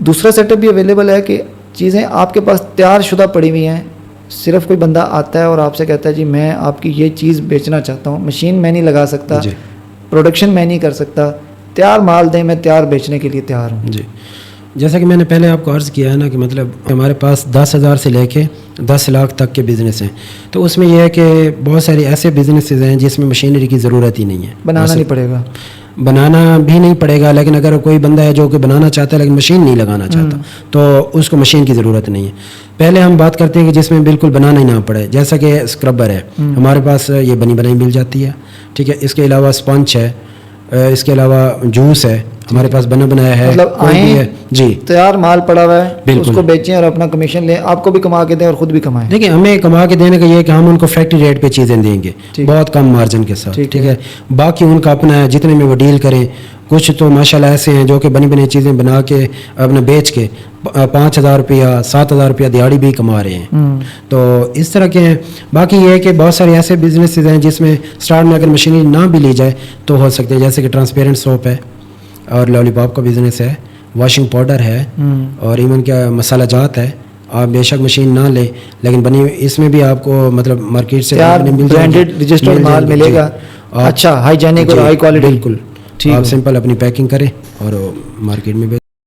دوسرا set up بھی available ہے کہ چیزیں آپ کے پاس تیار شدہ پڑی ہوئی ہیں, صرف کوئی بندہ آتا ہے اور آپ سے کہتا ہے جی میں آپ کی یہ چیز بیچنا چاہتا ہوں, مشین میں نہیں لگا سکتا, جی پروڈکشن میں نہیں کر سکتا, تیار مال دیں, میں تیار بیچنے کے لیے تیار ہوں. جی جیسا کہ میں نے پہلے آپ کو عرض کیا ہے نا کہ مطلب ہمارے پاس 10,000 سے لے کے 10 لاکھ تک کے بزنس ہیں, تو اس میں یہ ہے کہ بہت سارے ایسے بزنسز ہیں جس میں مشینری کی ضرورت ہی نہیں ہے, بنانا نہیں پڑے گا, بنانا بھی نہیں پڑے گا, لیکن اگر کوئی بندہ ہے جو کہ بنانا چاہتا ہے لیکن مشین نہیں لگانا چاہتا تو اس کو مشین کی ضرورت نہیں ہے. پہلے ہم بات کرتے ہیں کہ جس میں بالکل بنانا ہی نہ پڑے, جیسا کہ اسکربر ہے ہمارے پاس, یہ بنی بنائی مل جاتی ہے, ٹھیک ہے. اس کے علاوہ اسپنچ ہے, اس کے علاوہ جوس ہے ہمارے پاس بنا بنایا ہے, مطلب کوئی بھی ہے جی تیار مال پڑا ہوا ہے, بالکل. اس کو بیچیں اور اپنا کمیشن لیں, آپ کو بھی کما کے دیں اور خود بھی کمائیں. دیکھیں ہمیں کما کے دینے کا یہ ہے کہ ہم ان کو فیکٹری ریٹ پہ چیزیں دیں گے, بہت کم مارجن کے ساتھ, ٹھیک ہے. باقی ان کا اپنا ہے جتنے میں وہ ڈیل کریں. کچھ تو ماشاءاللہ ایسے ہیں جو کہ بنی بنی چیزیں بنا کے اپنا بیچ کے 5,000 روپیہ 7,000 روپیہ دیہڑی بھی کما رہے ہیں, تو اس طرح کے ہیں. باقی یہ ہے کہ بہت سارے ایسے بزنسز ہیں جس میں اسٹارٹ میں اگر مشینری نہ بھی لی جائے تو ہو سکتے ہیں, جیسے کہ ٹرانسپیرنٹ سوپ ہے اور لالی پاپ کا بزنس ہے, واشنگ پاؤڈر ہے, اور ایون کیا مسالہ جات ہے. آپ بے شک مشین نہ لیں لیکن بنی اس میں بھی آپ کو مطلب مارکیٹ سے برانڈڈ رجسٹرڈ مال ملے گا, اچھا ہائیجینک اور ہائی کوالٹی. بالکل, آپ سمپل اپنی پیکنگ کریں اور مارکیٹ میں